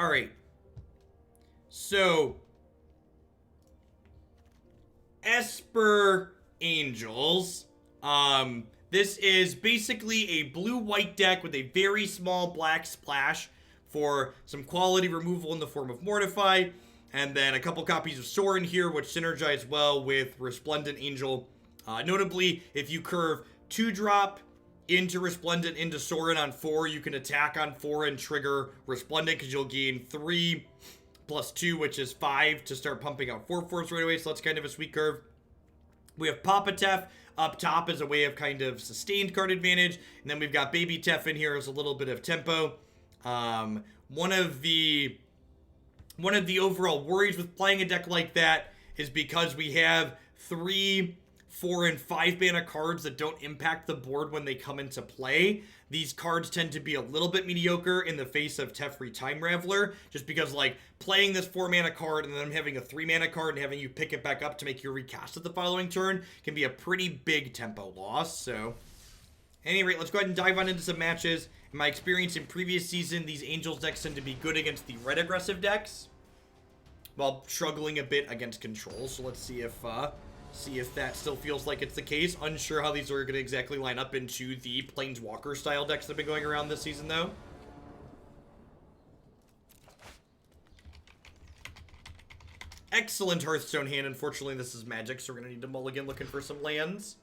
Alright. So, Esper Angels. This is basically a blue-white deck with a very small black splash for some quality removal in the form of Mortify. And then a couple copies of Sorin here, which synergize well with Resplendent Angel. Notably, if you curve 2-drop into Resplendent into Sorin on 4, you can attack on 4 and trigger Resplendent because you'll gain 3 plus 2, which is 5 to start pumping out 4/4s right away. So that's kind of a sweet curve. We have Papa Tef up top as a way of kind of sustained card advantage. And then we've got Baby Tef in here as a little bit of tempo. One of the overall worries with playing a deck like that is because we have 3, 4, and 5 mana cards that don't impact the board when they come into play. These cards tend to be a little bit mediocre in the face of Teferi Time Raveler, just because, like, playing this 4 mana card and then having a 3 mana card and having you pick it back up to make your recast at the following turn can be a pretty big tempo loss. So, at any rate, let's go ahead and dive on into some matches. In my experience in previous season, these Angels decks tend to be good against the red aggressive decks, while struggling a bit against control. So let's see if that still feels like it's the case. Unsure how these are going to exactly line up into the Planeswalker style decks that have been going around this season, though. Excellent Hearthstone hand. Unfortunately, this is Magic, so we're going to need to mulligan looking for some lands.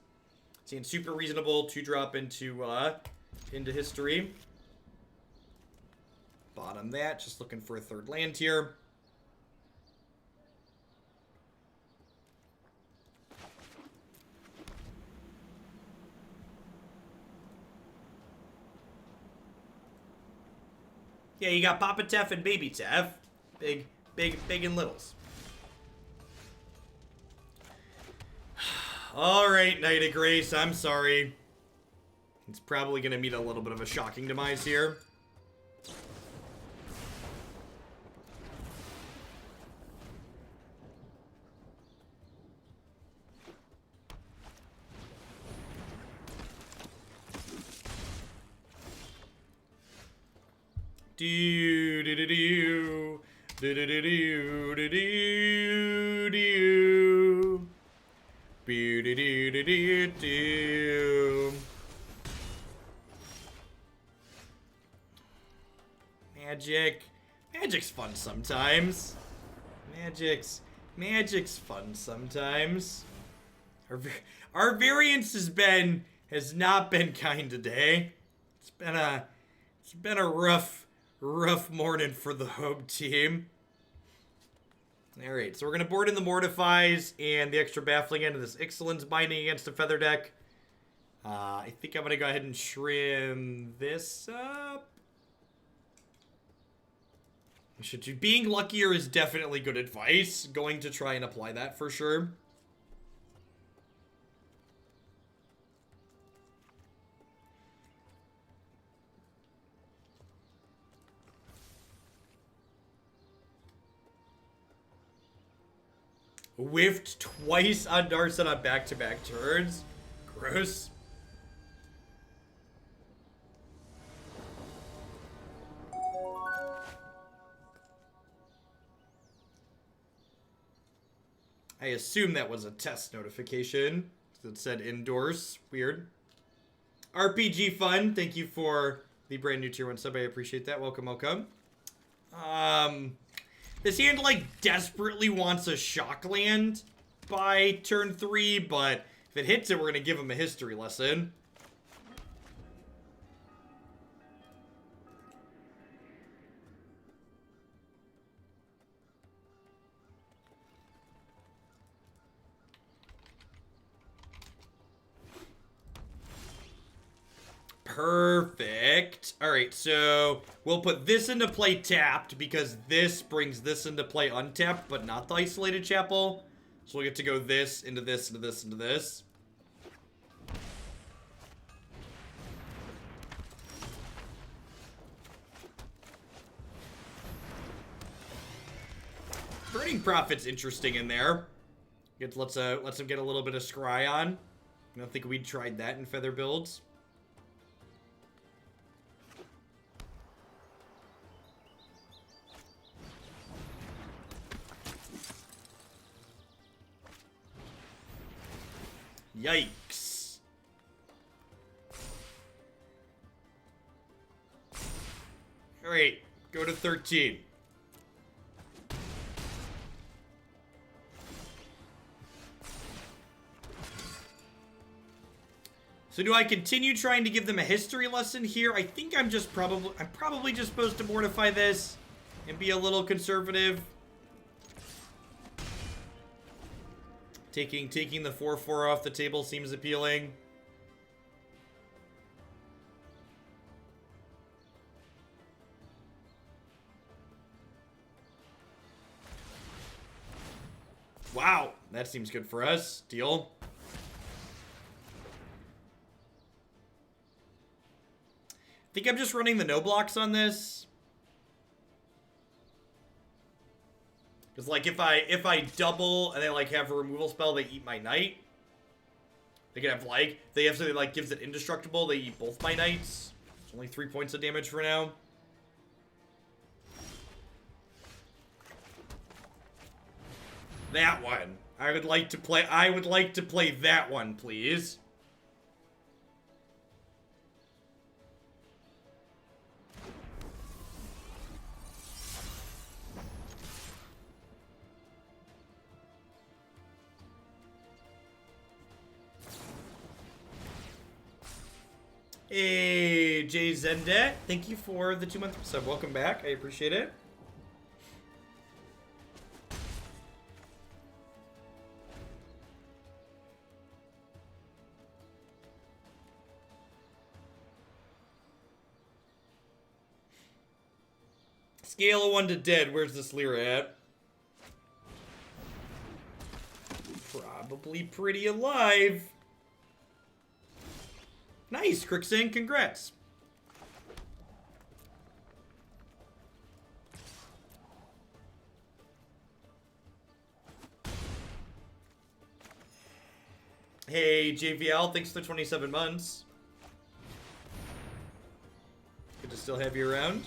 Seeing super reasonable 2-drop into History. Bottom that. Just looking for a 3rd land here. Yeah, you got Papa Tef and Baby Tef. Big and littles. Alright, Knight of Grace, I'm sorry. It's probably going to meet a little bit of a shocking demise here. Do do do do do do do do do do do do do do. Magic's fun sometimes. Magic's fun sometimes. Our variance has not been kind today. It's been a rough morning for the home team. Alright, so we're going to board in the Mortifies and the extra Baffling End of this Ixalan's binding against a Feather deck. I think I'm going to go ahead and trim this up. Being luckier is definitely good advice. Going to try and apply that for sure. Whiffed twice on Darson on back-to-back turns. Gross. I assume that was a test notification that said endorse. Weird. RPG Fun, thank you for the brand new tier 1 sub. I appreciate that. Welcome, welcome. This hand, like, desperately wants a shock land by turn 3, but if it hits it, we're going to give him a history lesson. Perfect. Alright, so we'll put this into play tapped because this brings this into play untapped, but not the Isolated Chapel. So we'll get to go this, into this, into this, into this. Burning Prophet's interesting in there. Lets him get a little bit of scry on. I don't think we'd tried that in Feather builds. Yikes. Alright, go to 13. So do I continue trying to give them a history lesson here? I think I'm probably just supposed to mortify this and be a little conservative. Taking the 4/4 off the table seems appealing. Wow, that seems good for us. Deal. I think I'm just running the no blocks on this. Because, like, if I double and they, like, have a removal spell, they eat my knight. They can have, like, they have something, like, gives it indestructible, they eat both my knights. It's only 3 points of damage for now. That one. I would like to play that one, please. Hey, Jay Zendet, thank you for the 2-month sub. Welcome back. I appreciate it. Scale of 1 to dead. Where's this Lyra at? Probably pretty alive. Nice, Crixing. Congrats. Hey, JVL. Thanks for the 27 months. Good to still have you around.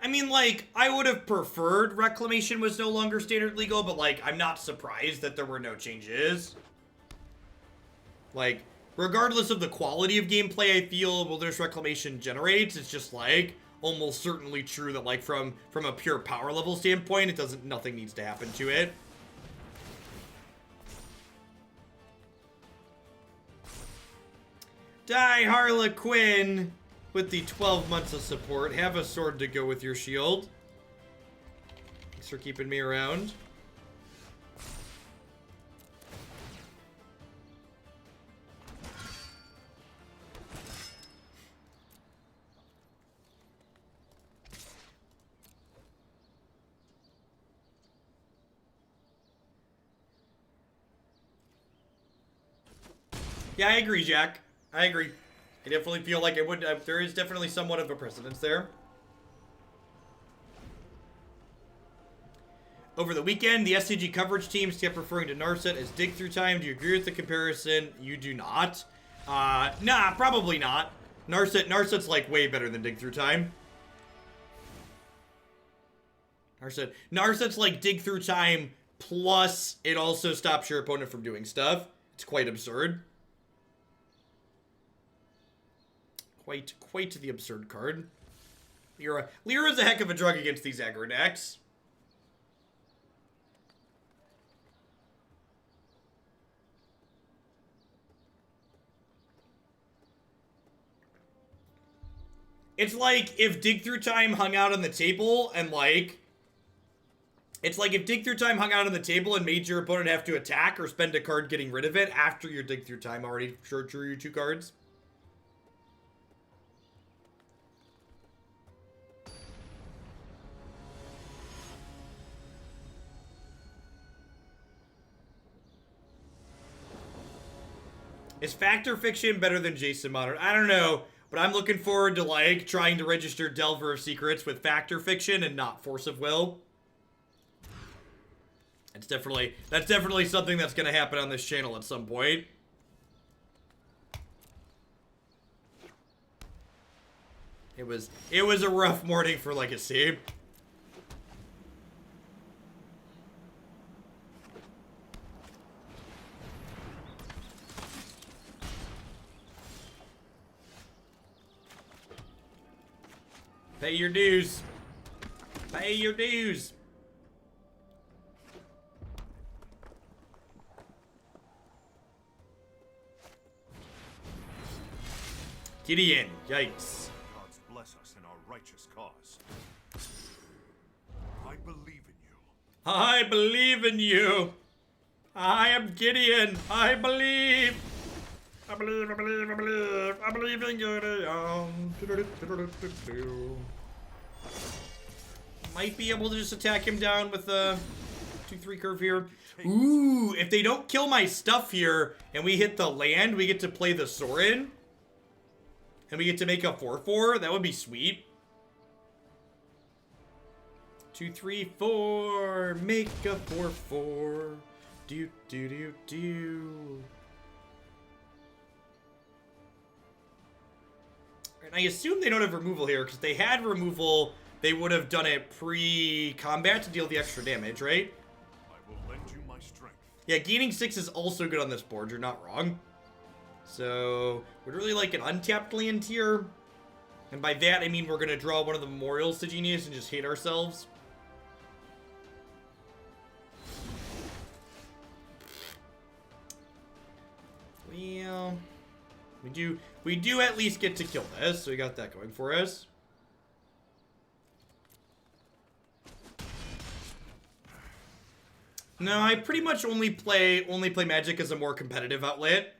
I mean, like, I would have preferred Reclamation was no longer standard legal, but, like, I'm not surprised that there were no changes. Like, regardless of the quality of gameplay I feel Wilderness Reclamation generates, it's just, like, almost certainly true that, like, from a pure power level standpoint, nothing needs to happen to it. Die, Harlequin! With the 12 months of support, have a sword to go with your shield. Thanks for keeping me around. Yeah, I agree, Jack. I agree. I definitely feel like it would. There is definitely somewhat of a precedence there. Over the weekend, the SCG coverage teams kept referring to Narset as dig through time. Do you agree with the comparison? You do not. Nah, probably not. Narset's like way better than dig through time. Narset's like dig through time plus it also stops your opponent from doing stuff. It's quite absurd. Quite the absurd card. Lyra's a heck of a drug against these aggro decks. It's like if Dig Through Time hung out on the table and like... It's like if Dig Through Time hung out on the table and made your opponent have to attack or spend a card getting rid of it after your Dig Through Time already drew you 2 cards. Is Factor Fiction better than Jason Modern? I don't know, but I'm looking forward to, like, trying to register Delver of Secrets with Factor Fiction and not Force of Will. That's definitely something that's going to happen on this channel at some point. It was a rough morning for Legacy. Pay your dues. Pay your dues. Gideon, yikes. Gods bless us in our righteous cause. I believe in you. I believe in you. I am Gideon. I believe. I believe, I believe, I believe. I believe in Gideon. Might be able to just attack him down with a 2-3 curve here. Ooh, if they don't kill my stuff here and we hit the land, we get to play the Sorin. And we get to make a 4-4. That would be sweet. 2, 3, 4. Make a 4-4. Do, do, do, do. And I assume they don't have removal here, because if they had removal, they would have done it pre-combat to deal the extra damage, right? I will lend you my strength. Yeah, gaining 6 is also good on this board. You're not wrong. So, we'd really like an untapped land here. And by that, I mean we're going to draw one of the Memorials to Genius and just hate ourselves. Well, we do at least get to kill this, so we got that going for us. No, I pretty much only play Magic as a more competitive outlet.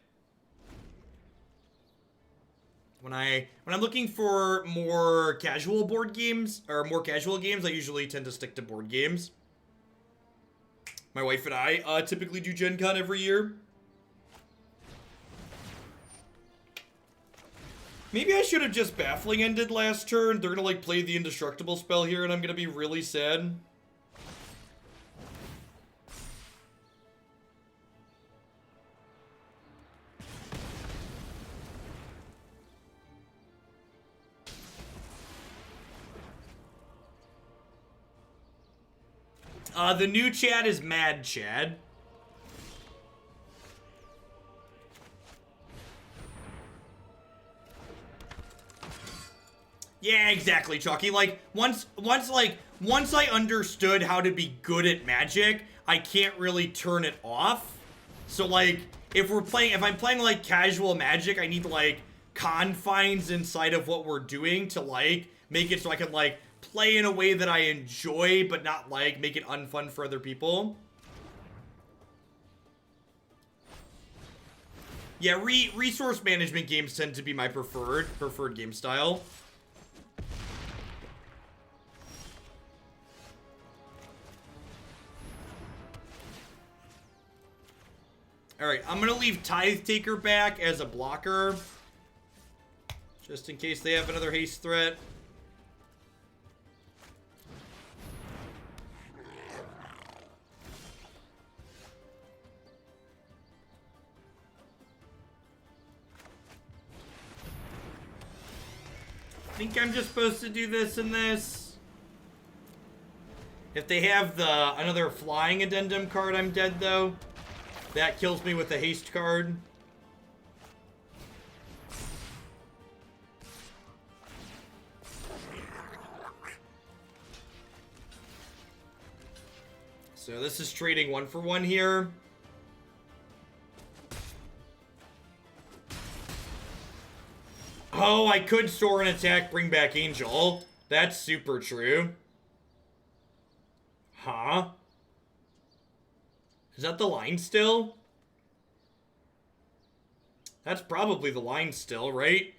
When I'm looking for more casual board games, or more casual games, I usually tend to stick to board games. My wife and I typically do Gen Con every year. Maybe I should have just Baffling Ended last turn. They're gonna like play the Indestructible spell here and I'm gonna be really sad. The new Chad is Mad Chad. Yeah, exactly, Chalky. Like, once I understood how to be good at Magic, I can't really turn it off. So, like, if I'm playing, like, casual Magic, I need, like, confines inside of what we're doing to, like, make it so I can, like, play in a way that I enjoy, but not, like, make it unfun for other people. Yeah, resource management games tend to be my preferred game style. Alright, I'm gonna leave Tithe Taker back as a blocker. Just in case they have another haste threat. I think I'm just supposed to do this and this. If they have another flying addendum card, I'm dead though. That kills me with the haste card. So this is trading 1-for-1 here. Oh, I could Sorin attack, bring back Angel. That's super true. Huh? Is that the line still? That's probably the line still, right?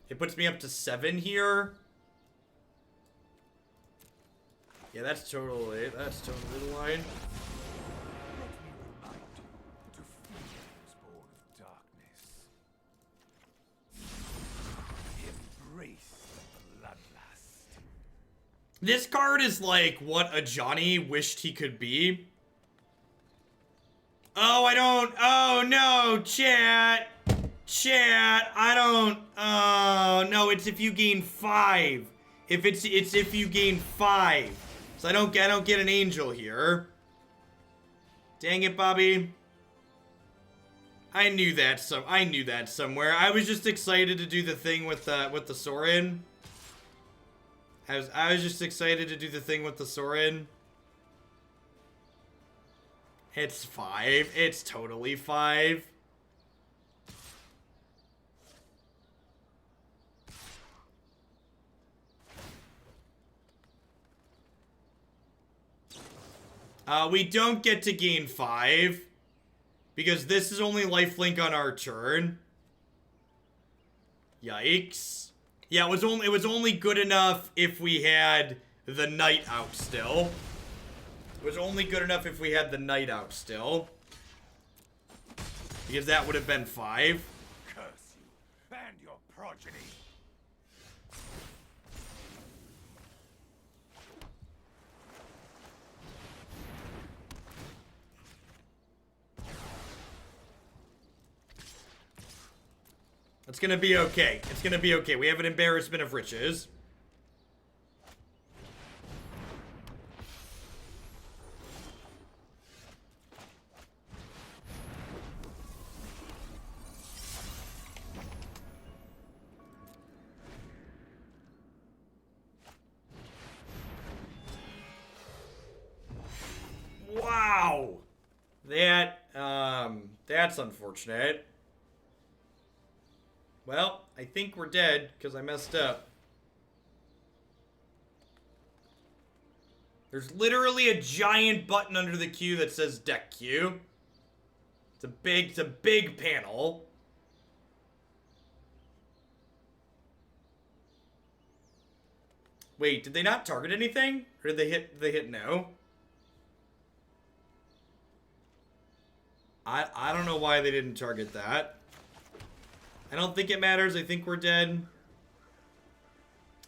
It puts me up to 7 here. Yeah, that's totally the line. This card is like what a Johnny wished he could be. Oh, I don't. Oh, no, chat. Chat, I don't... Oh, no, it's if you gain 5. It's if you gain 5. So I don't get an angel here. Dang it, Bobby. I knew that somewhere. I was just excited to do the thing with the Sorin. I was just excited to do the thing with the Sorin. It's 5. It's totally 5. We don't get to gain 5 because this is only lifelink on our turn. Yikes. Yeah, it was only good enough if we had the knight out still. It was only good enough if we had the knight out still. Because that would have been 5. Curse you and your progeny. It's gonna be okay. It's gonna be okay. We have an embarrassment of riches. Wow. That's unfortunate. Well, I think we're dead because I messed up. There's literally a giant button under the queue that says deck queue. It's a big panel. Wait, did they not target anything? Or did they hit no? I don't know why they didn't target that. I don't think it matters. I think we're dead.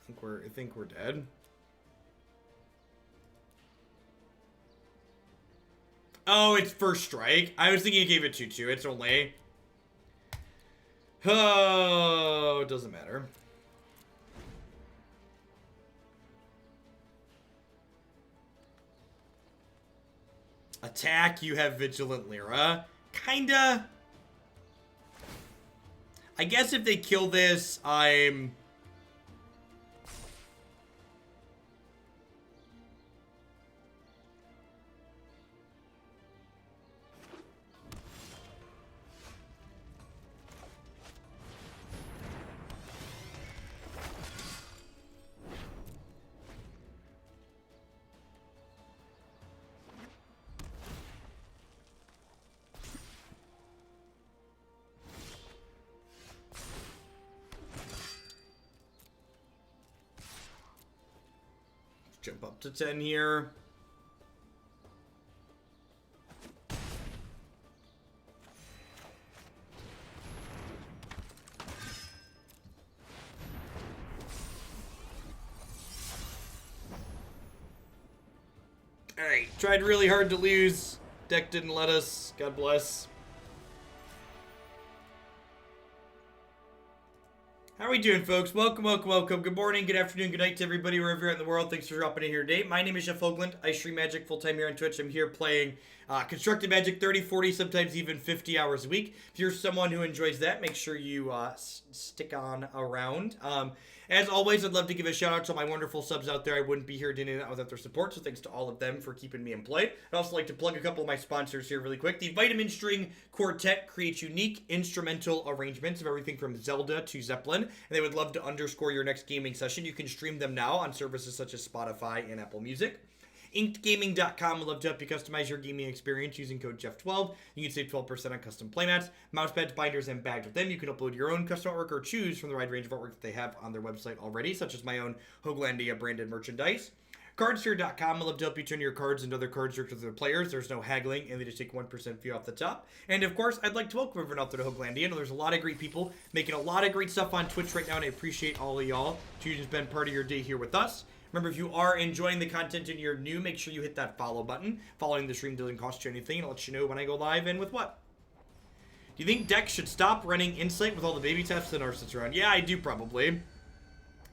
I think we're dead. Oh, it's first strike. I was thinking it gave it 2-2. It's only... Oh, it doesn't matter. Attack, you have Vigilant Lyra. Kinda. I guess if they kill this, I'm... Jump up to 10 here. Alright, tried really hard to lose. Deck didn't let us. God bless. How are we doing, folks? Welcome, welcome, welcome. Good morning, good afternoon, good night to everybody wherever you're in the world. Thanks for dropping in here today. My name is Jeff Hoagland. I stream Magic full-time here on Twitch. I'm here playing Constructed Magic 30, 40, sometimes even 50 hours a week. If you're someone who enjoys that, make sure you stick on around. As always, I'd love to give a shout out to my wonderful subs out there. I wouldn't be here doing that without their support, so thanks to all of them for keeping me in play. I'd also like to plug a couple of my sponsors here really quick. The Vitamin String Quartet creates unique instrumental arrangements of everything from Zelda to Zeppelin, and they would love to underscore your next gaming session. You can stream them now on services such as Spotify and Apple Music. InkedGaming.com would love to help you customize your gaming experience using code Jeff12. You can save 12% on custom playmats, mousepads, binders, and bags with them. You can upload your own custom artwork or choose from the wide range of artwork that they have on their website already, such as my own Hoaglandia branded merchandise. Cardsphere.com would love to help you turn your cards into other cards to their players. There's no haggling, and they just take 1% fee off the top. And of course, I'd like to welcome everyone out there to Hoaglandia. I know there's a lot of great people making a lot of great stuff on Twitch right now, and I appreciate all of y'all choosing to spend part of your day here with us. Remember, if you are enjoying the content and you're new, make sure you hit that follow button. Following the stream doesn't cost you anything. It'll let you know when I go live and with what. Do you think decks should stop running Insight with all the baby taps and Arsets around? Yeah, I do probably.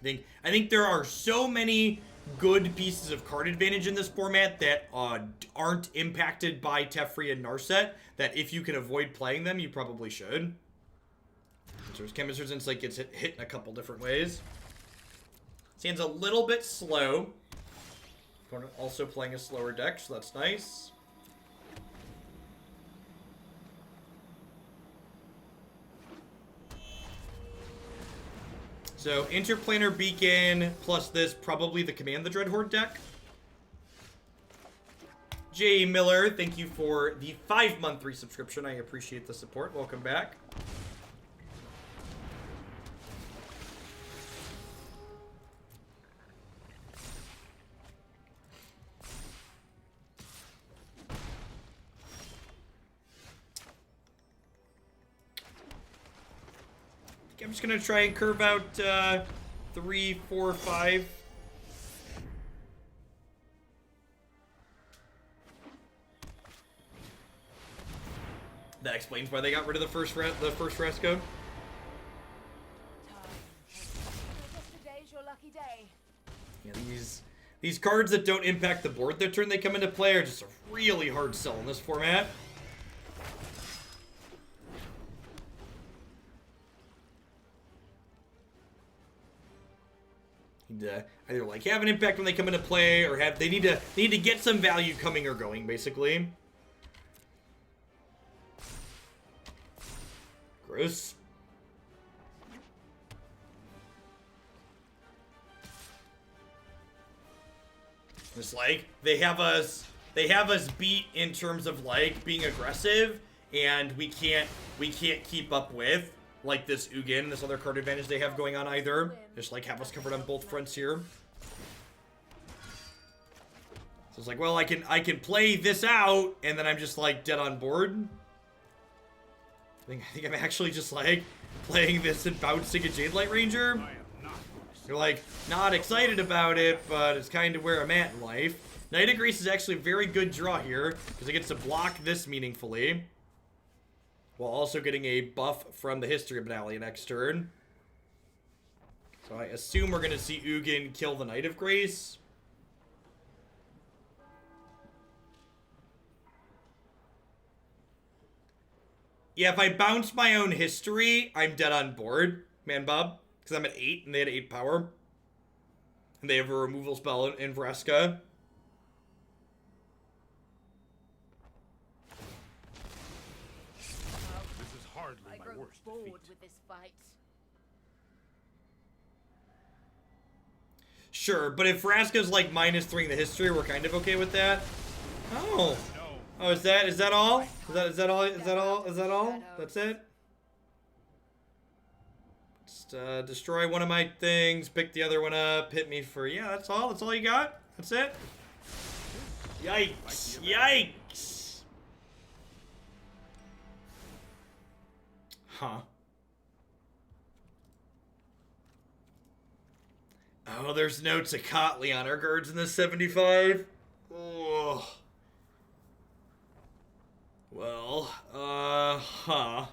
I think there are so many good pieces of card advantage in this format that aren't impacted by Teferi and Narset, that if you can avoid playing them, you probably should. Chemist's Insight gets hit in a couple different ways. Stands a little bit slow. Opponent also playing a slower deck, so that's nice. So, Interplanar Beacon plus this, probably the Command the Dreadhorde deck. J. Miller, thank you for the 5-month resubscription. I appreciate the support. Welcome back. I'm just gonna try and curve out 3, 4, 5. That explains why they got rid of the first Fresco. Yeah, these cards that don't impact the board their turn they come into play are just a really hard sell in this format. Either like have an impact when they come into play, or they need to get some value coming or going, basically. Gross. It's like they have us beat in terms of like being aggressive, and we can't keep up with like this Ugin, this other card advantage they have going on either. Just like have us covered on both fronts here. So it's like, well, I can play this out, and then I'm just like dead on board. I think I'm actually just like playing this and bouncing a Jadelight Ranger. You're like not excited about it, but it's kind of where I'm at in life. Knight of Grace is actually a very good draw here because it gets to block this meaningfully, while also getting a buff from the History of Benalia next turn. So I assume we're going to see Ugin kill the Knight of Grace. Yeah, if I bounce my own History, I'm dead on board, man Bob. Because I'm at 8, and they had 8 power. And they have a removal spell in Vraska. With this fight. Sure, but if Vraska's like -3 the history, we're kind of okay with that. Oh. Oh, is that all? Is that all? That's it? Just destroy one of my things, pick the other one up, hit me for, yeah, that's all? That's all you got? That's it? Yikes. Yikes. Huh. Oh, there's no Tecatli honor guards in the 75. Oh. Well, huh.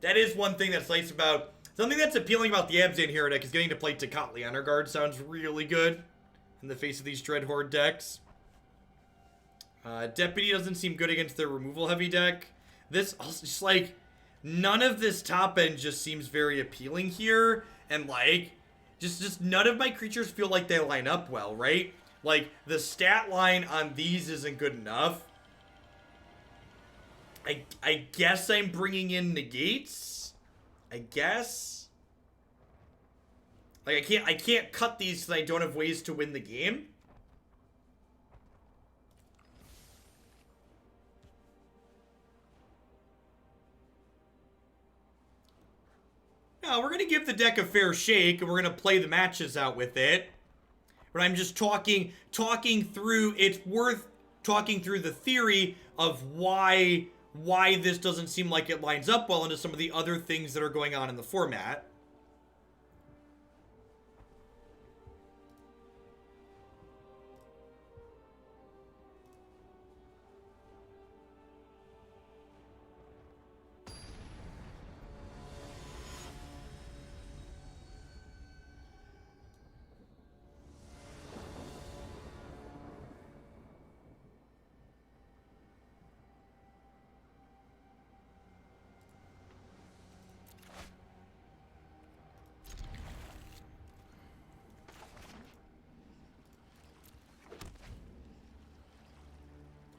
That is one thing that's nice about, something that's appealing about the Abzan hero deck is getting to play Tecatli honor guard sounds really good in the face of these Dreadhorde decks. Deputy doesn't seem good against their removal heavy deck. This also just like, none of this top end just seems very appealing here, and like, just none of my creatures feel like they line up well, right? Like, the stat line on these isn't good enough. I guess I'm bringing in negates. I guess. Like, I can't cut these because I don't have ways to win the game. No, we're going to give the deck a fair shake, and we're going to play the matches out with it. But I'm just talking through, it's worth talking through the theory of why this doesn't seem like it lines up well into some of the other things that are going on in the format.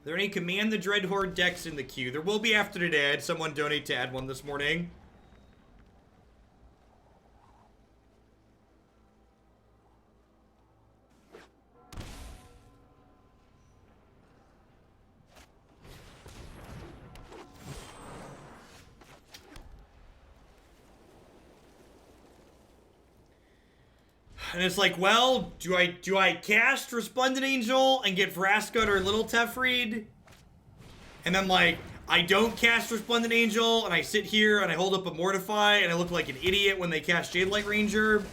there any Command the Dreadhorde decks in the queue? There will be after today. I had someone donate to add one this morning. And it's like, well, do I cast Resplendent Angel and get Vraskut or Little Teferi? And then, like, I don't cast Resplendent Angel, and I sit here and I hold up a Mortify, and I look like an idiot when they cast Jadelight Ranger.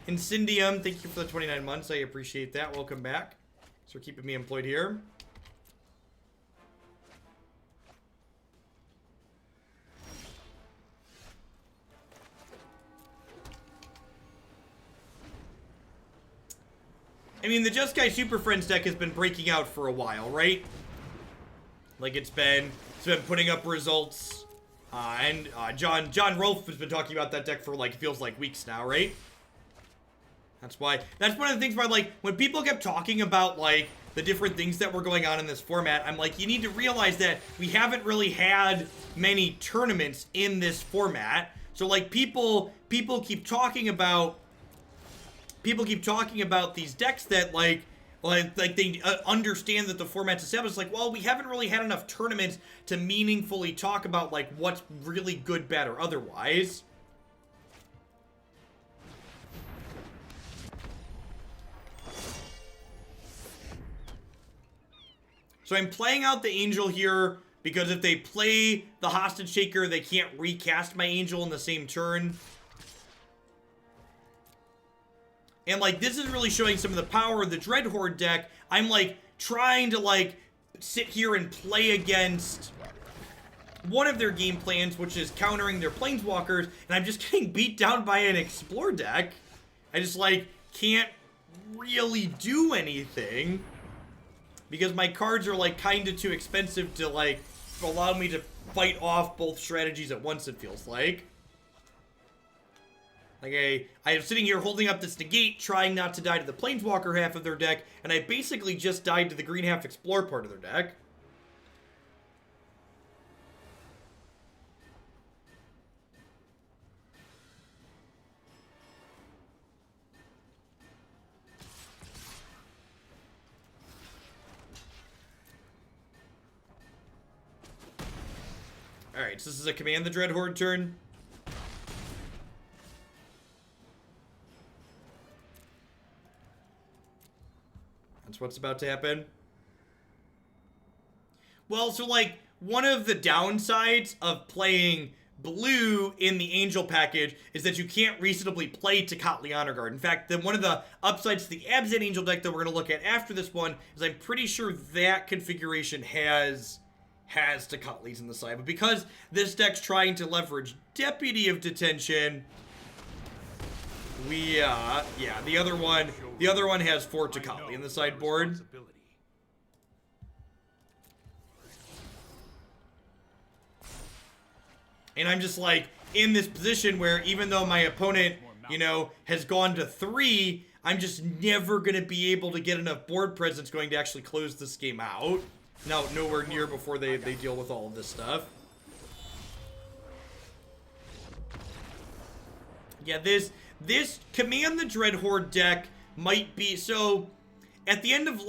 Incendium, thank you for the 29 months. I appreciate that. Welcome back. Thanks for keeping me employed here. I mean, the Just Guy Super Friends deck has been breaking out for a while, right? Like, it's been putting up results. And John Rolfe has been talking about that deck for, like, it feels like weeks now, right? That's one of the things where, like, when people kept talking about, like, the different things that were going on in this format, I'm like, you need to realize that we haven't really had many tournaments in this format. So, like, people keep talking about these decks that, like they understand that the format's established. Like, well, we haven't really had enough tournaments to meaningfully talk about, like, what's really good, bad, or otherwise. So I'm playing out the Angel here because if they play the Hostage Taker, they can't recast my Angel in the same turn. And, like, this is really showing some of the power of the Dreadhorde deck. I'm, like, trying to, like, sit here and play against one of their game plans, which is countering their Planeswalkers, and I'm just getting beat down by an Explore deck. I just, like, can't really do anything because my cards are, like, kind of too expensive to, like, allow me to fight off both strategies at once, it feels like. Like, I am sitting here holding up this Negate, trying not to die to the Planeswalker half of their deck, and I basically just died to the green half Explore part of their deck. Alright, so this is a Command the Dreadhorde turn. That's what's about to happen. Well, so, like, one of the downsides of playing blue in the Angel package is that you can't reasonably play Tecatli Honor Guard. In fact, one of the upsides to the Abzan Angel deck that we're going to look at after this one is I'm pretty sure that configuration has Tecatlis in the side. But because this deck's trying to leverage Deputy of Detention, yeah, the other one has 4 Tecatli in the sideboard. And I'm just, like, in this position where even though my opponent, you know, has gone to 3, I'm just never going to be able to get enough board presence going to actually close this game out. No, nowhere near before they deal with all of this stuff. Yeah, this Command the Dreadhorde deck might be, so after the end of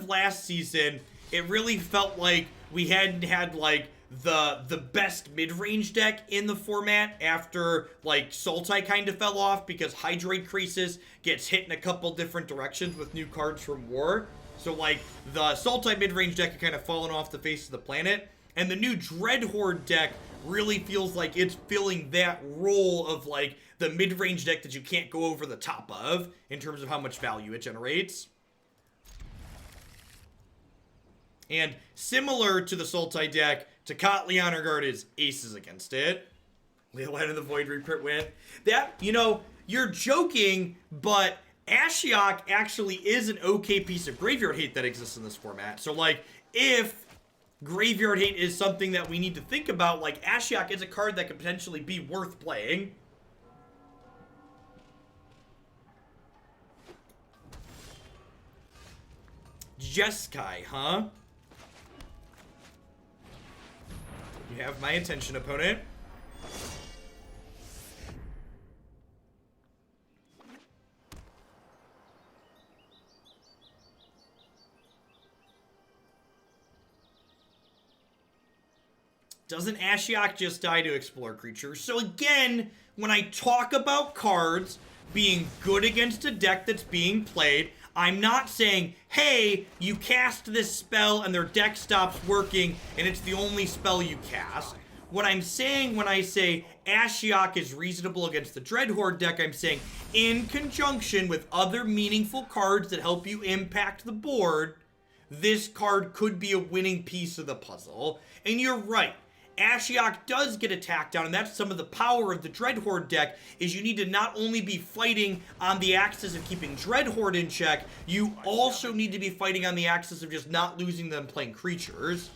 last season, it really felt like we hadn't had, like, the best mid-range deck in the format after, like, Sultai kind of fell off because Hydroid Crisis gets hit in a couple different directions with new cards from War. So, like, the Sultai mid-range deck had kind of fallen off the face of the planet, and the new Dreadhorde deck really feels like it's filling that role of, like, the mid-range deck that you can't go over the top of in terms of how much value it generates. And similar to the Sultai deck, Tecatli Honor Guard is aces against it. Leyline of the Void reprint win. That, you know, you're joking, but Ashiok actually is an okay piece of graveyard hate that exists in this format. So, like, if graveyard hate is something that we need to think about, like, Ashiok is a card that could potentially be worth playing. Jeskai, huh? You have my attention, opponent. Doesn't Ashiok just die to explore creatures? So again, when I talk about cards being good against a deck that's being played, I'm not saying, hey, you cast this spell and their deck stops working and it's the only spell you cast. What I'm saying when I say Ashiok is reasonable against the Dreadhorde deck, I'm saying in conjunction with other meaningful cards that help you impact the board, this card could be a winning piece of the puzzle. And you're right. Ashiok does get attacked down, and that's some of the power of the Dreadhorde deck, is you need to not only be fighting on the axis of keeping Dreadhorde in check, you also need to be fighting on the axis of just not losing them playing creatures.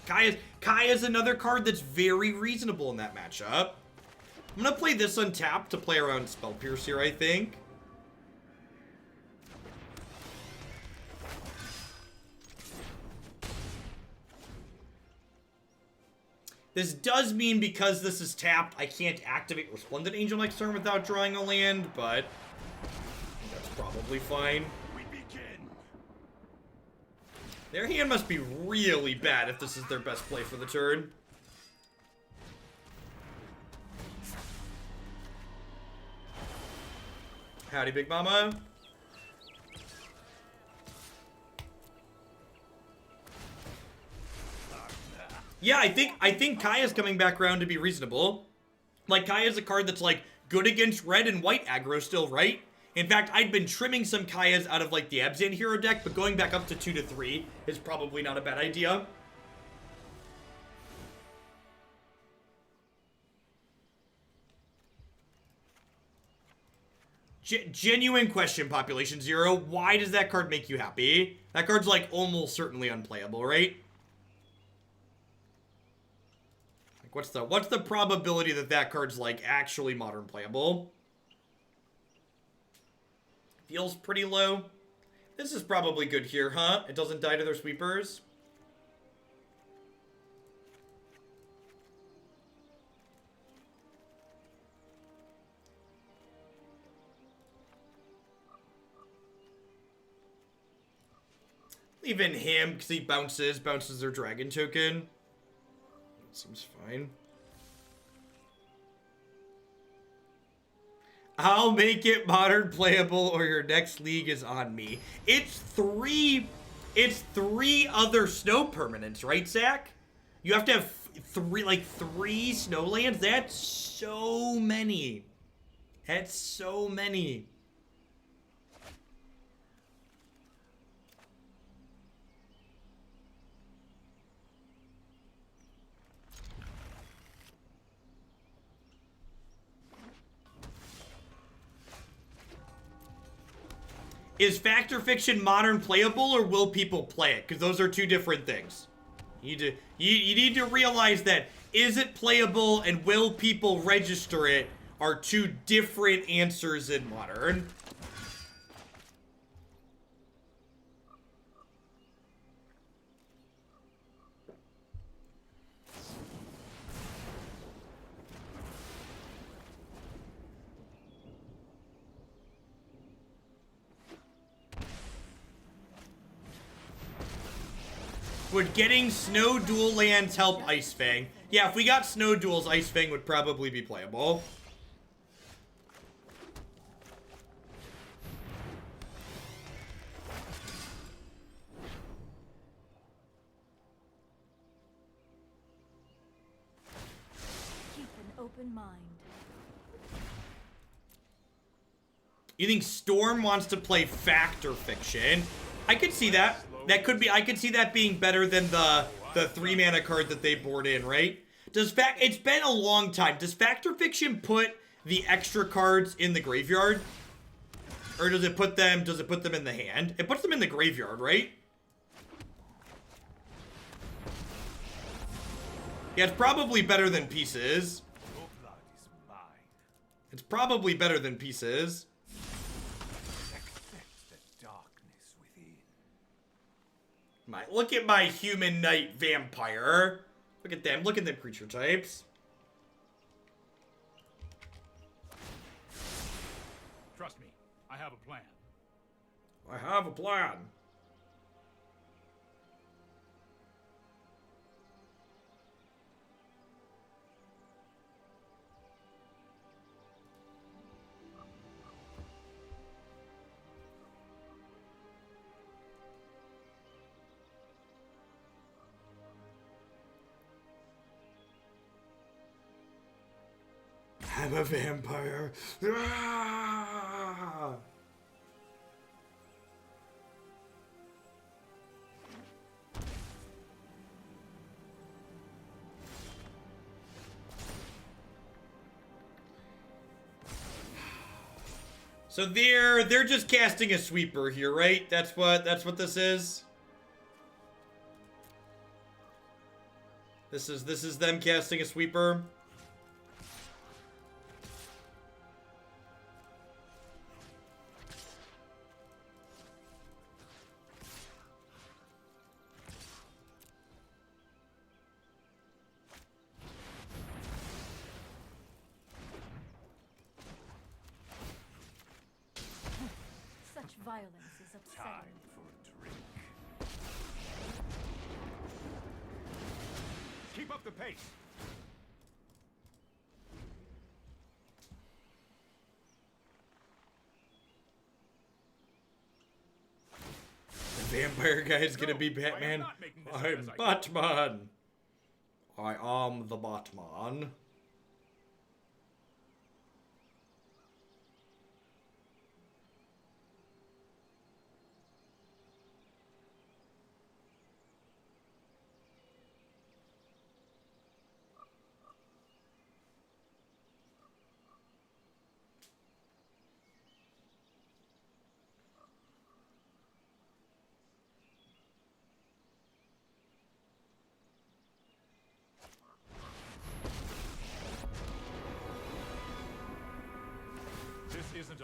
Kaya's another card that's very reasonable in that matchup. I'm gonna play this untapped to play around Spell Pierce here, I think. This does mean because this is tapped, I can't activate Resplendent Angel next turn without drawing a land, but that's probably fine. We begin. Their hand must be really bad if this is their best play for the turn. Howdy, Big Mama. Yeah, I think Kaya's coming back around to be reasonable. Like, Kaya's a card that's, like, good against red and white aggro still, right? In fact, I'd been trimming some Kayas out of, like, the Abzan hero deck, but going back up to 2 to 3 is probably not a bad idea. Genuine question, Population Zero. Why does that card make you happy? That card's, like, almost certainly unplayable, right? What's the probability that that card's, like, actually modern playable? Feels pretty low. This is probably good here, huh? It doesn't die to their sweepers. Even him, because he bounces their dragon token. Seems fine. I'll make it modern playable or your next league is on me. It's three other snow permanents, right, Zach? You have to have three snowlands? That's so many. That's so many. Is Fact or Fiction modern playable, or will people play it? Because those are two different things. You need to realize that is it playable and will people register it are two different answers in Modern. Would getting Snow Dual lands help Ice Fang? Yeah, if we got Snow Duals, Ice Fang would probably be playable. Keep an open mind. You think Storm wants to play Fact or Fiction? I could see that. That could be, I could see that being better than the 3-mana card that they board in, right? It's been a long time. Does Fact or Fiction put the extra cards in the graveyard? Or does it put them in the hand? It puts them in the graveyard, right? Yeah, it's probably better than Pieces. It's probably better than Pieces. Look at my human knight vampire. Look at them. Look at them creature types. Trust me, I have a plan. I have a plan. I'm a vampire. Ah! So they're just casting a sweeper here, right? That's what this is. This is them casting a sweeper. Such violence is upsetting. Time for a drink. Keep up the pace. The vampire guy is gonna be Batman. I'm Batman. I am the Batman.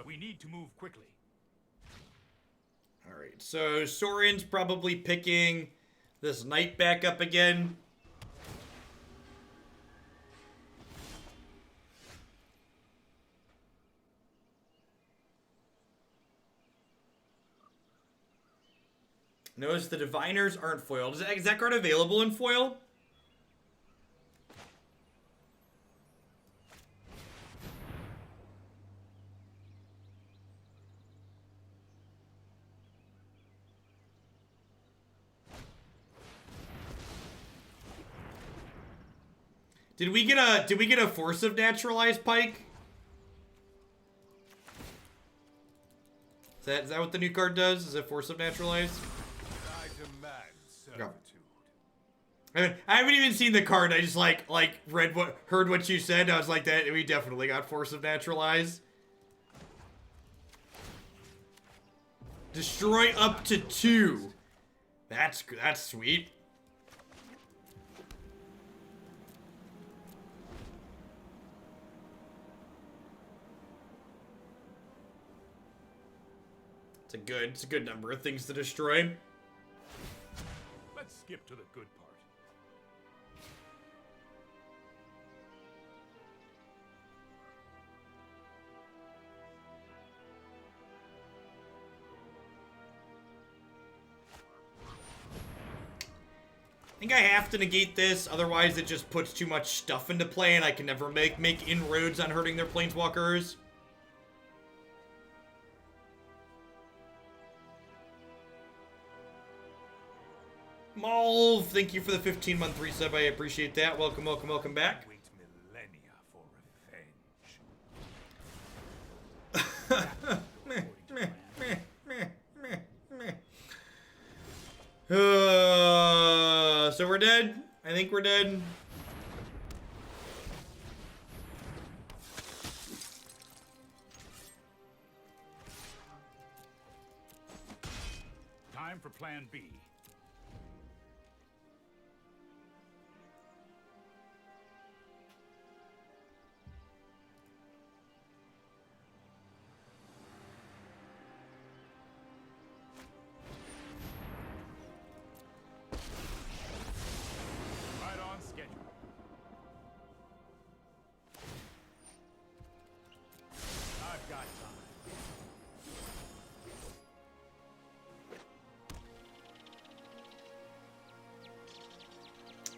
We need to move quickly. Alright, so Sorin's probably picking this knight back up again. Notice the diviners aren't foiled. Is that card available in foil? Did we get a force of naturalized pike? Is that what the new card does? Is it force of naturalized? I demand servitude. I haven't even seen the card. I just like heard what you said. I was like, that we definitely got force of naturalized. Destroy up to 2. That's sweet. It's a good number of things to destroy. Let's skip to the good part. I think I have to negate this, otherwise it just puts too much stuff into play and I can never make inroads on hurting their planeswalkers. Malv, thank you for the 15-month resub. I appreciate that. Welcome, welcome, welcome back. Wait millennia for revenge. So we're dead. I think we're dead. Time for Plan B.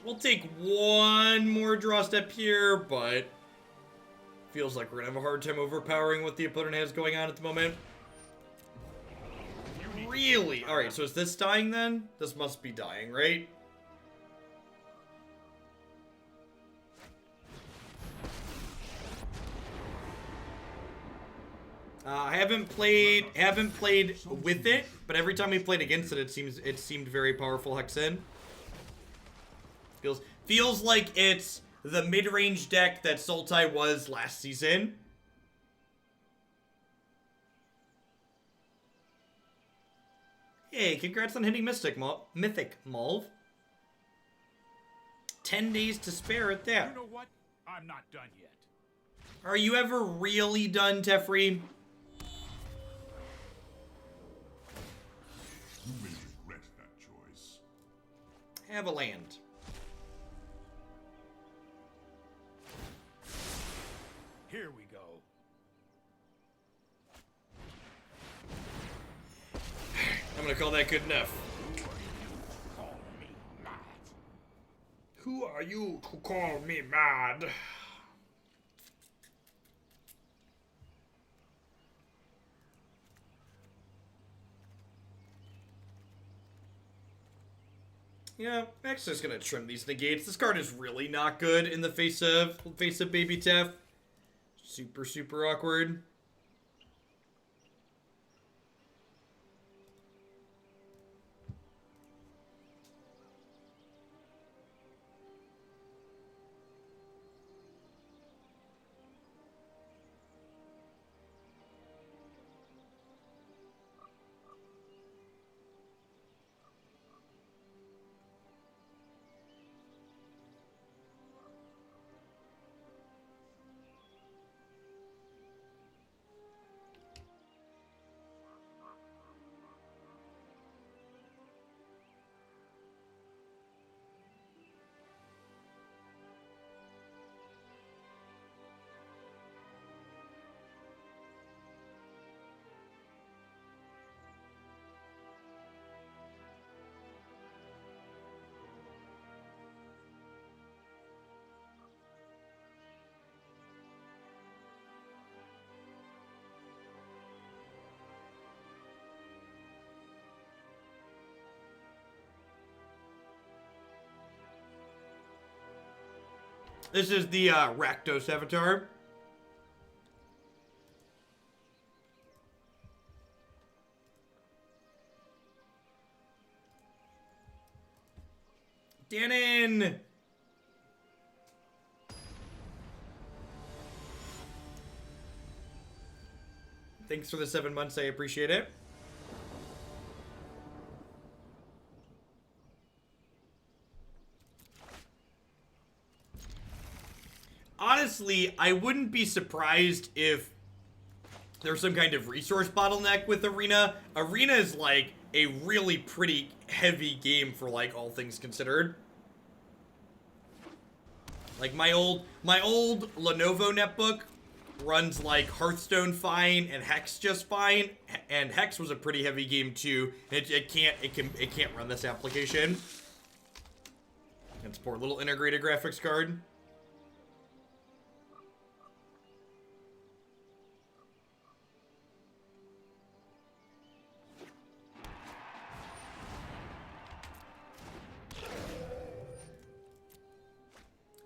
We'll take one more draw step here, but feels like we're gonna have a hard time overpowering what the opponent has going on at the moment. Really? Alright, so is this dying then? This must be dying, right? I haven't played with it, but every time we played against it, it seemed very powerful Hexen. Feels like it's the mid-range deck that Sultai was last season. Hey, congrats on hitting Mythic Mulv. 10 days to spare at that. You know what? I'm not done yet. Are you ever really done, Teferi? You may regret that choice. Have a land. Here we go. I'm gonna call that good enough. Who are you to call me mad? Yeah, Max is gonna trim these negates. This card is really not good in the face of Baby Tef. Super awkward. This is the Rakdos avatar. Danon! Thanks for the 7 months, I appreciate it. Honestly, I wouldn't be surprised if there's some kind of resource bottleneck with Arena. Arena is like a really pretty heavy game for like all things considered. Like my old Lenovo netbook runs like Hearthstone fine and Hex just fine, and Hex was a pretty heavy game too. It can't run this application. It's a poor little integrated graphics card.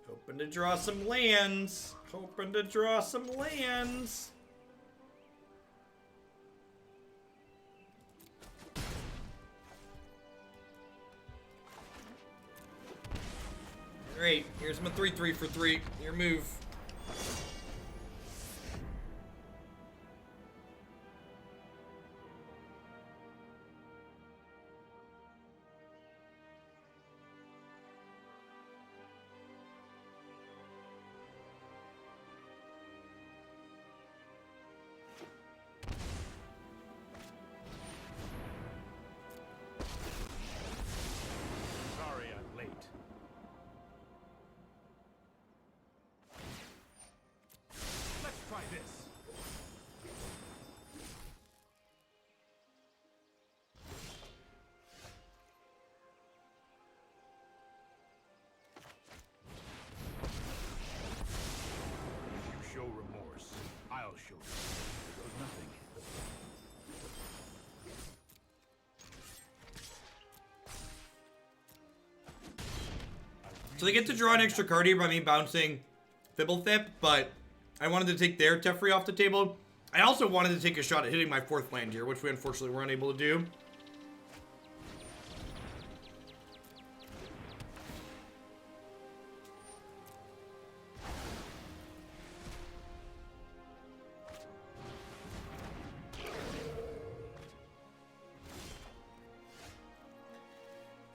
Hoping to draw some lands. Hoping to draw some lands. Alright, here's my 3/3 for 3. Your move. Sorry I'm late. So they get to draw an extra card here by me bouncing Fibblethip, but I wanted to take their Teferi off the table. I also wanted to take a shot at hitting my 4th land here, which we unfortunately were unable to do.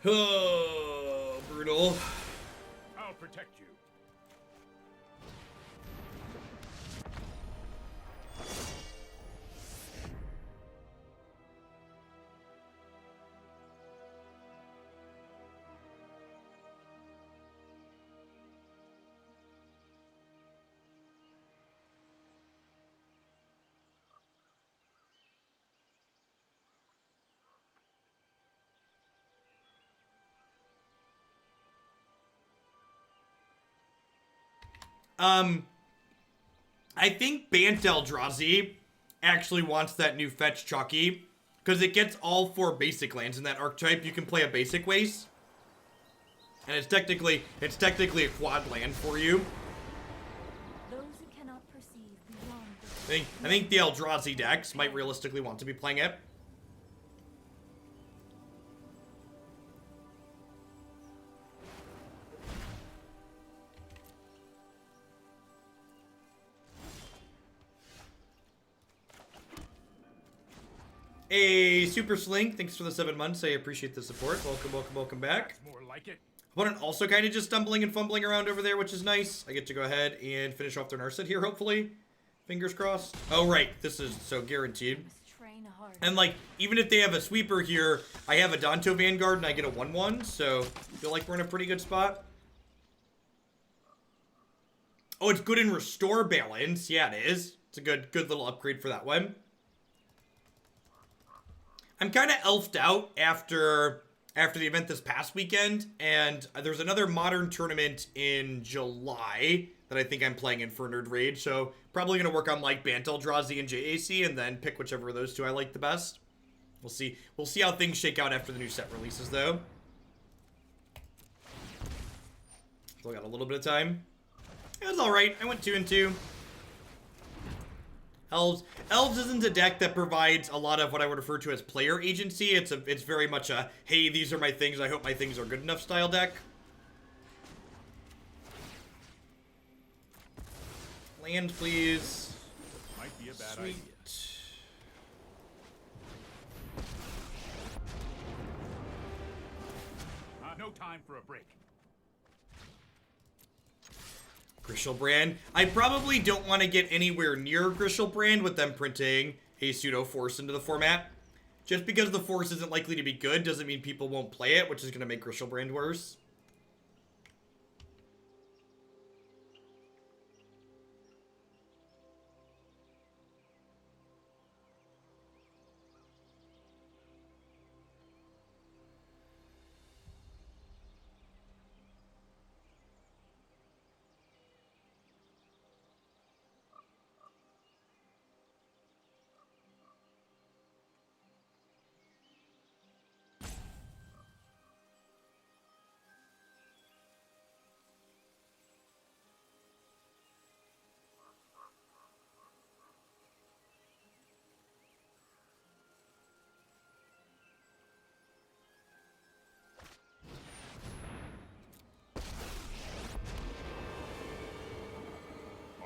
Oh, brutal. I'll protect you. I think Bant Eldrazi actually wants that new fetch Chucky, because it gets all 4 basic lands in that archetype. You can play a basic waste, and it's technically a quad land for you. Those who cannot perceive beyond the I think the Eldrazi decks might realistically want to be playing it. A Super Slink, thanks for the 7 months. I appreciate the support. Welcome, welcome, welcome back. More like it. Opponent also kind of just stumbling and fumbling around over there, which is nice. I get to go ahead and finish off their Narset here, hopefully. Fingers crossed. Oh, right. This is so guaranteed. train hard. And, like, even if they have a sweeper here, I have Adanto Vanguard and I get a 1/1, so I feel like we're in a pretty good spot. Oh, it's good in Restore Balance. Yeah, it is. It's a good little upgrade for that one. I'm kind of elfed out after the event this past weekend, and there's another Modern tournament in July that I think I'm playing in for Nerd Rage, so probably going to work on, like, Bant Eldrazi and JAC, and then pick whichever of those two I like the best. We'll see. We'll see how things shake out after the new set releases, though. Still got a little bit of time. It was alright. I went 2 and 2. Elves isn't a deck that provides a lot of what I would refer to as player agency. It's very much a, hey, these are my things, I hope my things are good enough style deck. Land, please. Might be a bad Sweet. idea. No time for a break. Grishelbrand. I probably don't want to get anywhere near Grishelbrand with them printing a pseudo-force into the format. Just because the force isn't likely to be good doesn't mean people won't play it, which is going to make Grishelbrand worse.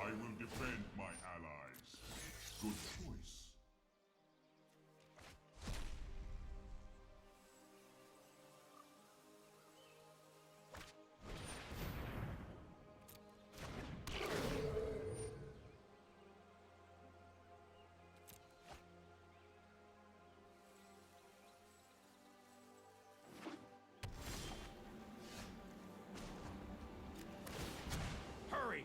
I will defend my allies. Good choice. Hurry!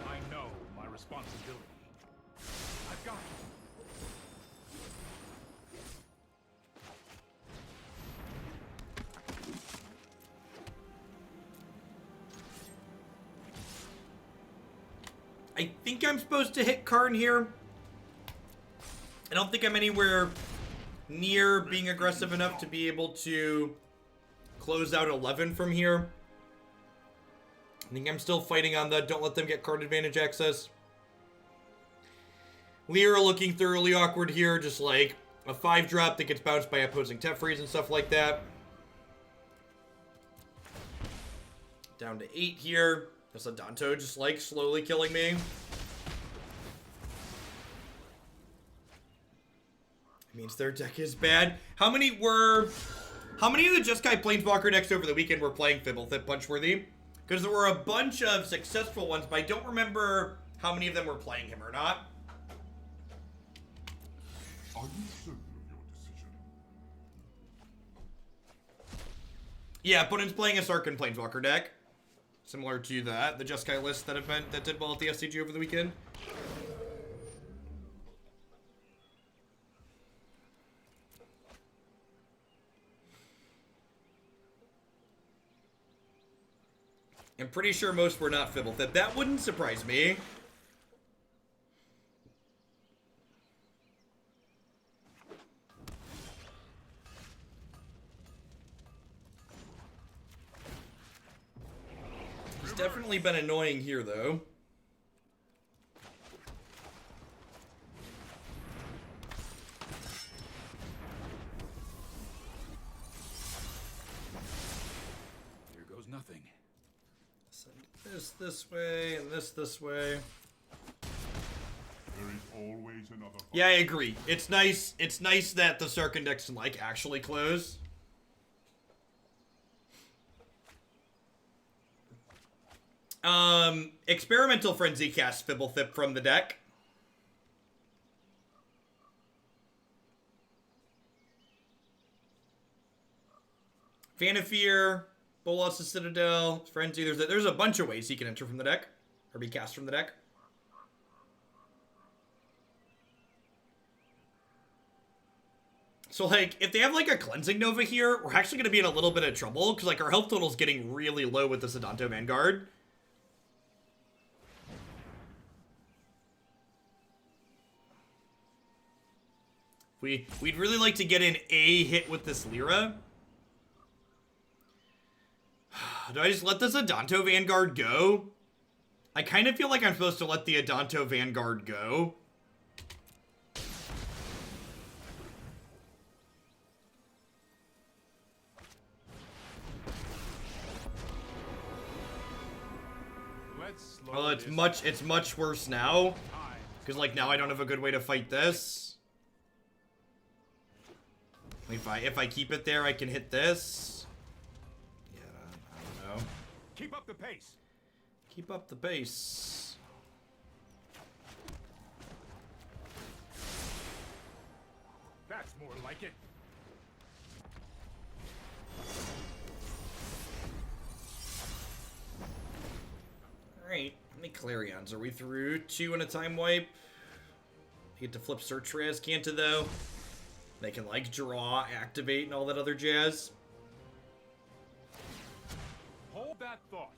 I know my responsibility. I've got it. I think I'm supposed to hit Karn here. I don't think I'm anywhere near being aggressive enough to be able to close out 11 from here. I think I'm still fighting on the don't let them get card advantage access. Lyra looking thoroughly awkward here, just like a 5-drop that gets bounced by opposing Teferis and stuff like that. Down to 8 here. This Adanto just like slowly killing me. Means their deck is bad. How many of the Jeskai Planeswalker decks over the weekend were playing Fibblethip Punchworthy? Because there were a bunch of successful ones, but I don't remember how many of them were playing him or not. Are you certain of your decision? Yeah, opponent's playing a Sarkhan Planeswalker deck. Similar to the Jeskai list that did well at the SCG over the weekend. I'm pretty sure most were not Fibblethip. That wouldn't surprise me. He's definitely been annoying here, though. Here goes nothing. This way, and this way. There is always another fight. Yeah, I agree. It's nice that the Sarkhan decks can, like, actually close. Experimental Frenzy casts Fibblethip from the deck. Vanifear, Bolas the Citadel, Frenzy. There's a bunch of ways he can enter from the deck. Or be cast from the deck. So, like, if they have, like, a Cleansing Nova here, we're actually going to be in a little bit of trouble. Because, like, our health total's getting really low with this Adanto Vanguard. We'd really like to get in a hit with this Lyra. Do I just let this Adanto Vanguard go? I kind of feel like I'm supposed to let the Adanto Vanguard go. Well, it's much worse now. Because, like, now I don't have a good way to fight this. If I keep it there, I can hit this. Yeah, I don't know. Keep up the pace. Keep up the pace. That's more like it. Alright, how many Clarions are we through? 2 in a time wipe. You get to flip Search Raz Canta, though. They can, like, draw, activate, and all that other jazz. Hold that thought.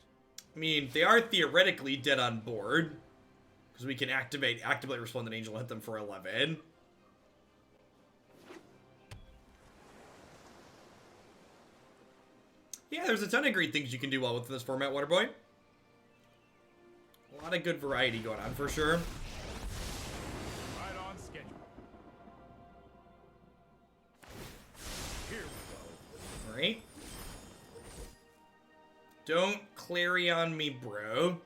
I mean, they are theoretically dead on board. Because we can activate Resplendent Angel and hit them for 11. Yeah, there's a ton of great things you can do well with this format, Waterboy. A lot of good variety going on, for sure. Right on schedule. Here we go. Alright. Don't Clarion me, bro.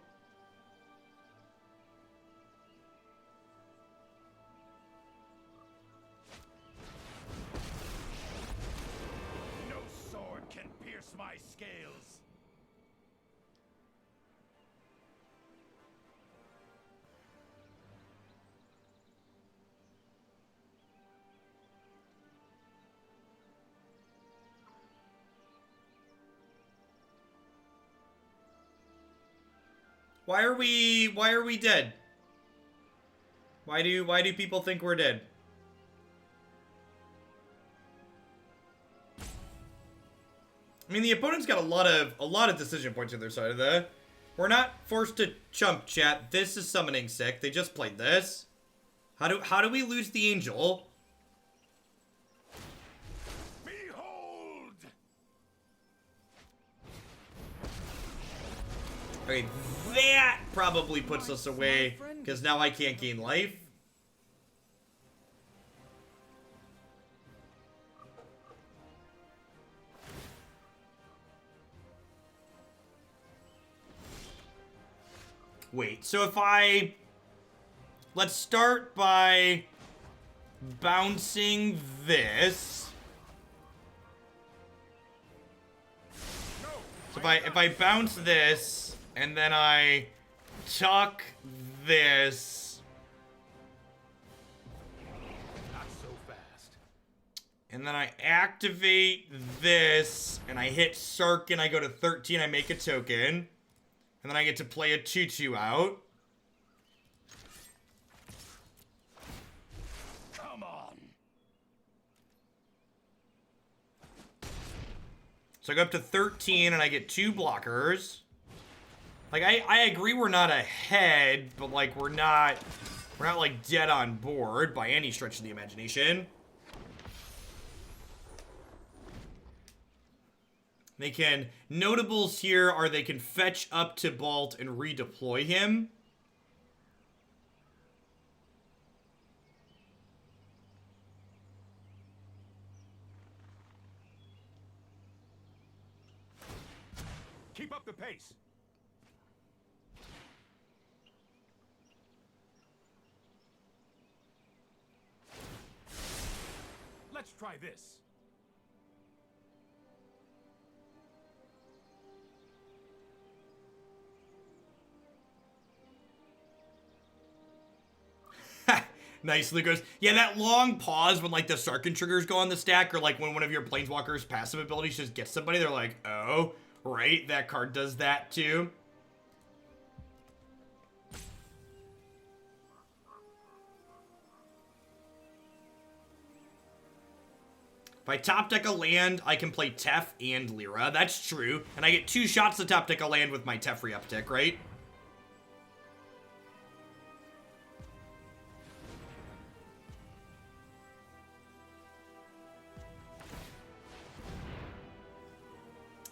No sword can pierce my scales. Why are we dead? Why do people think we're dead? I mean, the opponent's got a lot of decision points on their side of the. We're not forced to chump, chat. This is summoning sick. They just played this. How do we lose the angel? Okay, that probably puts us away, because now I can't gain life. Wait, so if I... Let's start by bouncing this. So if I bounce this, and then I chuck this. Not so fast. And then I activate this, and I hit Circ, and I go to 13, I make a token. And then I get to play a 2/2 out. Come on. So I go up to 13, and I get 2 blockers. Like, I agree we're not ahead, but, like, we're not, like, dead on board by any stretch of the imagination. They can, notables here are they can fetch up to Balt and redeploy him. Keep up the pace. Let's try this. Nice, Lucas. Yeah, that long pause when, like, the Sarkin triggers go on the stack, or, like, when one of your Planeswalker's passive abilities just gets somebody, they're like, oh, right, that card does that, too. If I top deck a land, I can play Tef and Lyra. That's true. And I get 2 shots to top deck a land with my Teferi uptick, right?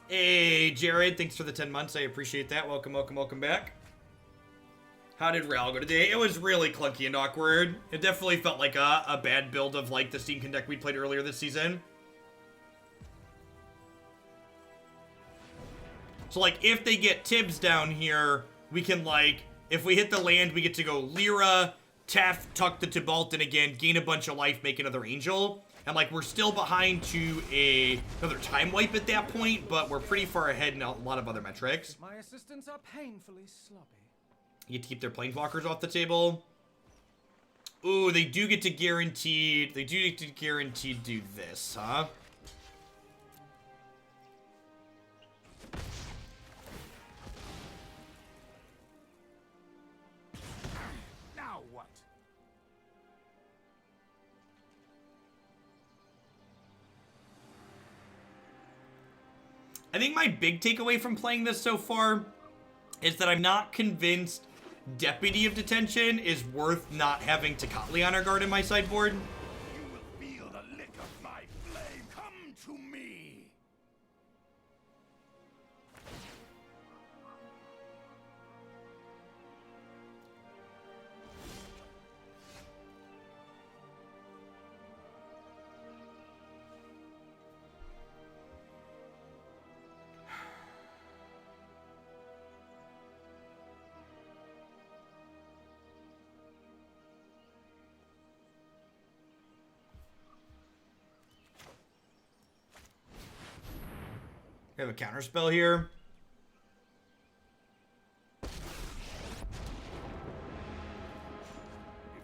Hey, Jared, thanks for the 10 months. I appreciate that. Welcome, welcome, welcome back. How did Ral go today? It was really clunky and awkward. It definitely felt like a bad build of, like, the Steam deck we played earlier this season. So, like, if they get Tibbs down here, we can, like, if we hit the land, we get to go Lyra, Tef, tuck the Tibaltan again, gain a bunch of life, make another Angel. And, like, we're still behind to another time wipe at that point, but we're pretty far ahead in a lot of other metrics. My assistants are painfully sloppy. You get to keep their Planeswalkers off the table. Ooh, they do get to guaranteed... They do get to guaranteed do this, huh? Now what? I think my big takeaway from playing this so far is that I'm not convinced Deputy of Detention is worth not having Tecatli on our guard in my sideboard. You will feel the lick of my flame. Come to me. We have a counterspell here. If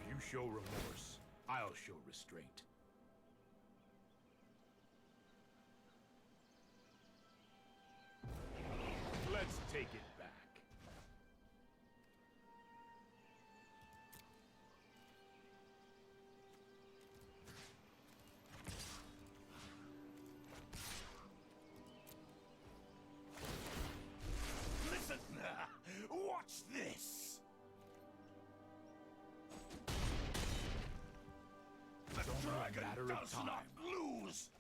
you show remorse, I'll show restraint. Let's take it back. Listen, watch this. The dragon does not lose.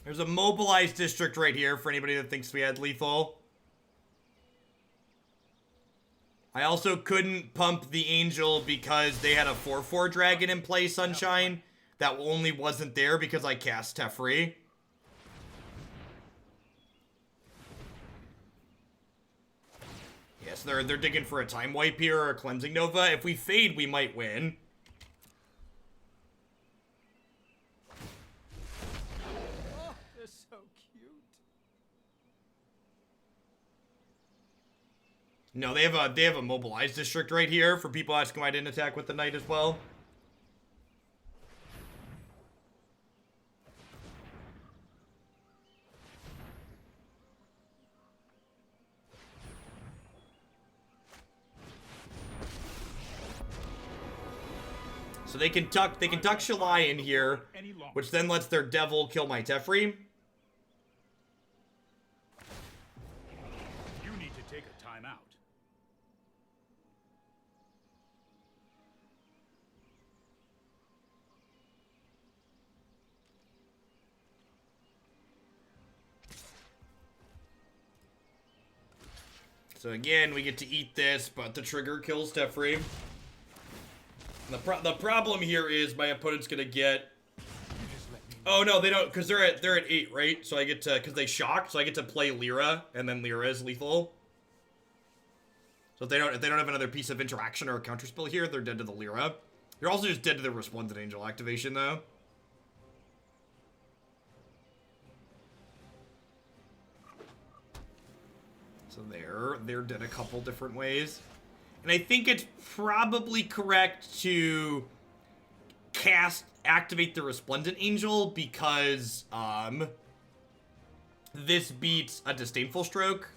There's a mobilized district right here for anybody that thinks we had lethal. I also couldn't pump the Angel because they had a 4/4 dragon in play, Sunshine. That only wasn't there because I cast Teferi. Yes, they're digging for a time wipe here or a cleansing nova. If we fade, we might win. Oh, they're so cute. No, they have a mobilized district right here for people asking why I didn't attack with the knight as well. So they can tuck Shalai in here, which then lets their devil kill my Teferi. You need to take a time out. So again, we get to eat this, but the trigger kills Teferi. The problem here is my opponent's gonna get. Oh no, they don't, because they're at 8, right? So I get to, because they shocked, so I get to play Lyra, and then Lyra is lethal. So if they don't have another piece of interaction or a counterspell here, they're dead to the Lyra. You're also just dead to the Resplendent Angel activation, though. So they're dead a couple different ways. And I think it's probably correct to activate the Resplendent Angel because this beats a Disdainful Stroke.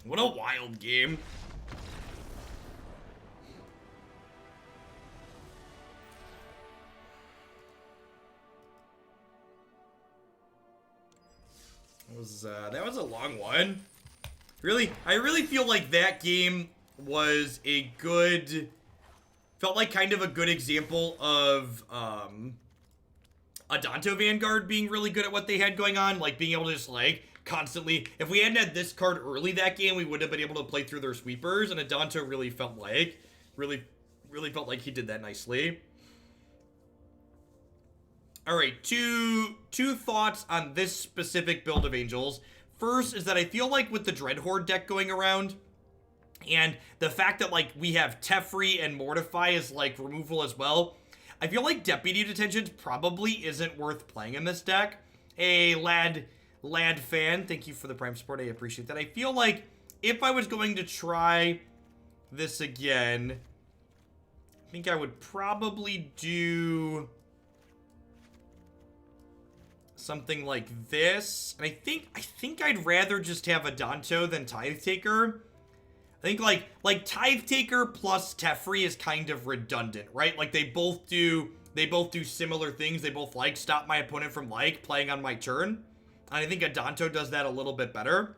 What a wild game. That was a long one. I really feel like that game was a good, felt like kind of a good example of Adanto Vanguard being really good at what they had going on, like being able to just like constantly, if we hadn't had this card early that game, we would have been able to play through their sweepers, and Adanto really felt like he did that nicely. All right, two thoughts on this specific build of Angels. First is that I feel like with the Dreadhorde deck going around, and the fact that like we have Teferi and Mortify as like removal as well, I feel like Deputy of Detention probably isn't worth playing in this deck. Hey, Lad fan, thank you for the Prime support. I appreciate that. I feel like if I was going to try this again, I think I would probably do something like this. And I think I'd rather just have Adanto than Tithe Taker. I think like Tithe Taker plus Teferi is kind of redundant, right? Like they both do similar things. They both like stop my opponent from like playing on my turn. And I think Adanto does that a little bit better.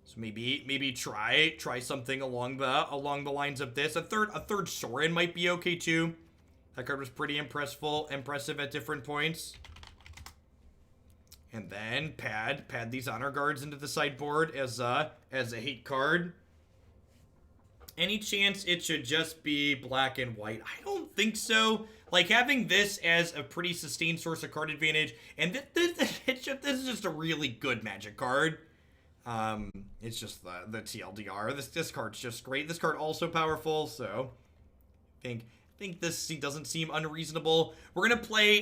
So maybe try something along the lines of this. A third Sorin might be okay too. That card was pretty impressive at different points. And then pad these honor guards into the sideboard as a hate card. Any chance it should just be black and white? I don't think so. Like having this as a pretty sustained source of card advantage, and this is just a really good Magic card. It's just the TLDR. This card's just great. This card also powerful, so I think this doesn't seem unreasonable. We're gonna play